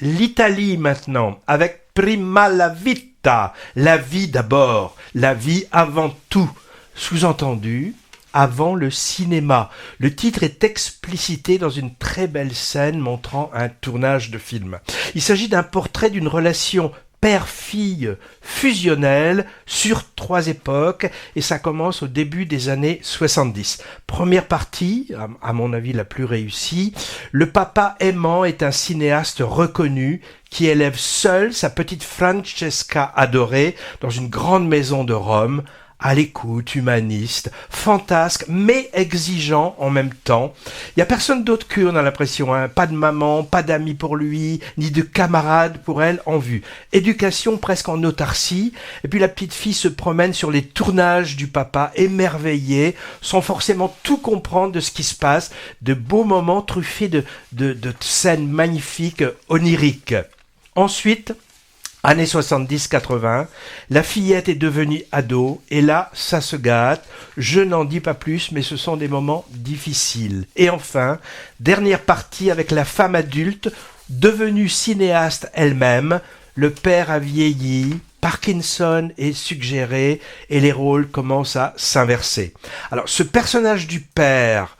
L'Italie maintenant, avec Prima la vita, la vie d'abord, la vie avant tout, sous-entendu, avant le cinéma. Le titre est explicité dans une très belle scène montrant un tournage de film. Il s'agit d'un portrait d'une relation père-fille fusionnelle sur 3 époques et ça commence au début des années 70. Première partie, à mon avis la plus réussie, le papa aimant est un cinéaste reconnu qui élève seul sa petite Francesca adorée dans une grande maison de Rome, à l'écoute, humaniste, fantasque, mais exigeant en même temps. Il n'y a personne d'autre qu'eux, on a l'impression, hein. Pas de maman, pas d'amis pour lui, ni de camarades pour elle en vue. Éducation presque en autarcie, et puis la petite fille se promène sur les tournages du papa, émerveillée, sans forcément tout comprendre de ce qui se passe, de beaux moments truffés de scènes magnifiques, oniriques. Ensuite, années 70-80, la fillette est devenue ado, et là, ça se gâte. Je n'en dis pas plus, mais ce sont des moments difficiles. Et enfin, dernière partie avec la femme adulte, devenue cinéaste elle-même. Le père a vieilli, Parkinson est suggéré, et les rôles commencent à s'inverser. Alors, ce personnage du père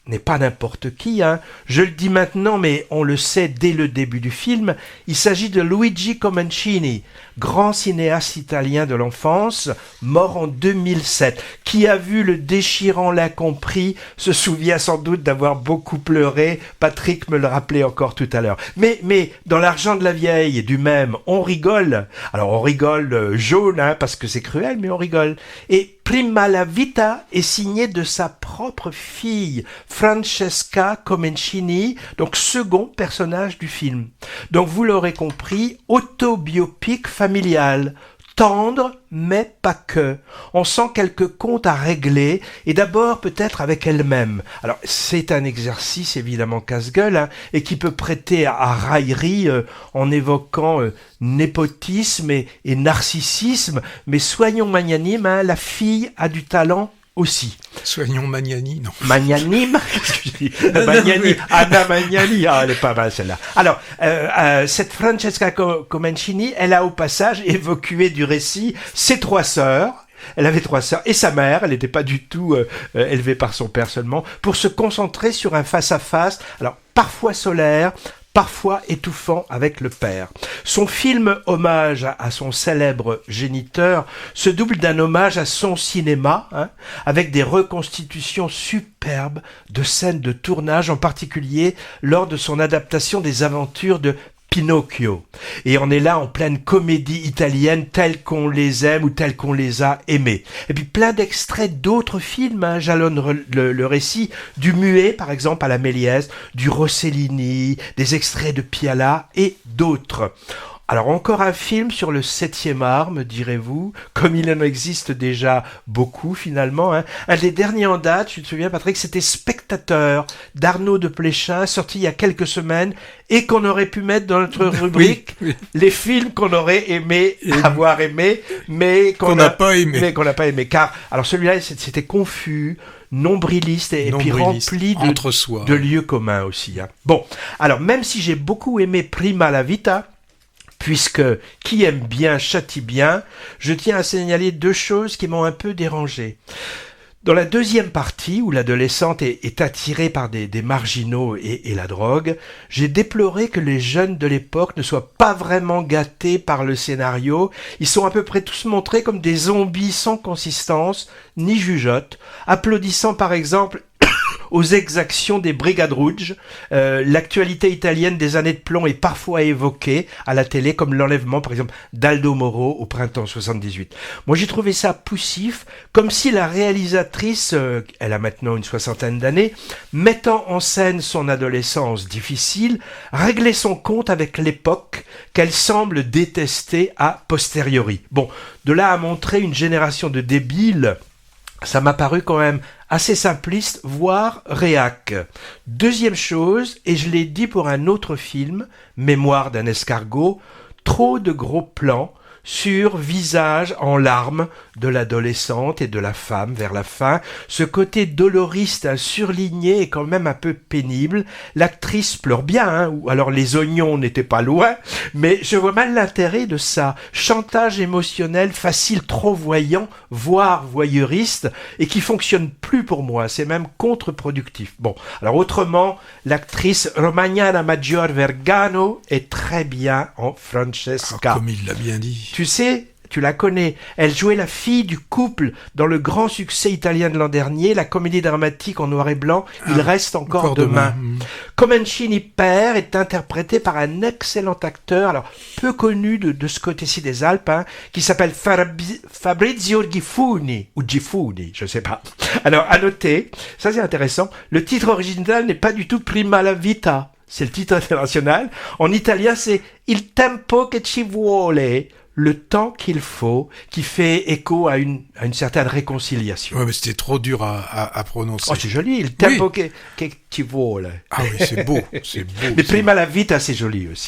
n'est pas n'importe qui, hein. Je le dis maintenant, mais on le sait dès le début du film, il s'agit de Luigi Comencini, grand cinéaste italien de l'enfance, mort en 2007. Qui a vu Le Déchirant l'Incompris se souvient sans doute d'avoir beaucoup pleuré, Patrick me le rappelait encore tout à l'heure. Mais dans L'Argent de la vieille, du même, on rigole. Alors on rigole jaune, hein, parce que c'est cruel, mais on rigole. Et Prima la vita est signé de sa propre fille, Francesca Comencini, donc second personnage du film. Donc vous l'aurez compris, autobiopique familial, tendre, mais pas que. On sent quelques comptes à régler, et d'abord peut-être avec elle-même. Alors c'est un exercice évidemment casse-gueule, hein, et qui peut prêter à raillerie en évoquant népotisme et narcissisme, mais soyons magnanimes, hein, la fille a du talent aussi. Soignons Magnani, non. Magnanime Magnani, Anna Magnani, elle est pas mal celle-là. Alors, cette Francesca Comencini, elle a au passage évacué du récit ses 3 sœurs. Elle avait 3 sœurs et sa mère, elle n'était pas du tout élevée par son père seulement, pour se concentrer sur un face-à-face, alors parfois solaire, parfois étouffant avec le père. Son film hommage à son célèbre géniteur se double d'un hommage à son cinéma, hein, avec des reconstitutions superbes de scènes de tournage, en particulier lors de son adaptation des aventures de Pinocchio. Et on est là en pleine comédie italienne telle qu'on les aime ou telle qu'on les a aimés. Et puis plein d'extraits d'autres films, hein, jalonnent le récit, du muet par exemple à la Méliès, du Rossellini, des extraits de Piala et d'autres. Alors encore un film sur le 7e art, me direz-vous, comme il en existe déjà beaucoup finalement, hein. Un des derniers en date, je te souviens Patrick, c'était Spectateur d'Arnaud de Pléchin, sorti il y a quelques semaines, et qu'on aurait pu mettre dans notre rubrique oui. Les films qu'on aurait aimé avoir aimé, mais qu'on n'a pas aimé. Car, alors celui-là, c'était confus, nombriliste et puis rempli de lieux communs aussi, hein. Bon, alors même si j'ai beaucoup aimé Prima la vita, puisque qui aime bien châtie bien, je tiens à signaler 2 choses qui m'ont un peu dérangé. Dans la deuxième partie, où l'adolescente est attirée par des marginaux et la drogue, j'ai déploré que les jeunes de l'époque ne soient pas vraiment gâtés par le scénario. Ils sont à peu près tous montrés comme des zombies sans consistance, ni jugeote, applaudissant par exemple aux exactions des Brigades Rouges. L'actualité italienne des années de plomb est parfois évoquée à la télé, comme l'enlèvement, par exemple, d'Aldo Moro au printemps 78. Moi, j'ai trouvé ça poussif, comme si la réalisatrice, elle a maintenant une 60aine d'années, mettant en scène son adolescence difficile, réglait son compte avec l'époque qu'elle semble détester a posteriori. Bon, de là à montrer une génération de débiles, ça m'a paru quand même assez simpliste, voire réac. Deuxième chose, et je l'ai dit pour un autre film, Mémoire d'un escargot, trop de gros plans sur visage en larmes de l'adolescente et de la femme vers la fin. Ce côté doloriste surligné est quand même un peu pénible. L'actrice pleure bien, ou alors les oignons n'étaient pas loin, mais je vois mal l'intérêt de ça. Chantage émotionnel facile, trop voyant, voire voyeuriste, et qui fonctionne plus pour moi. C'est même contre-productif. Bon, alors autrement, l'actrice Romagnana Maggior Vergano est très bien en Francesca. Comme il l'a bien dit. Tu sais, tu la connais, elle jouait la fille du couple dans le grand succès italien de l'an dernier, la comédie dramatique en noir et blanc, Il reste encore demain. Comencini père est interprété par un excellent acteur, alors peu connu de ce côté-ci des Alpes, qui s'appelle Fabrizio Gifuni, ou Gifuni, je sais pas. Alors, à noter, ça c'est intéressant, le titre original n'est pas du tout Prima la vita, c'est le titre international. En italien, c'est Il tempo che ci vuole, le temps qu'il faut, qui fait écho à une certaine réconciliation. Ouais, mais c'était trop dur à prononcer. Oh, c'est joli, Il tempo che ci vuole. Ah oui, c'est beau, c'est beau. Mais Prima la vita, c'est joli aussi.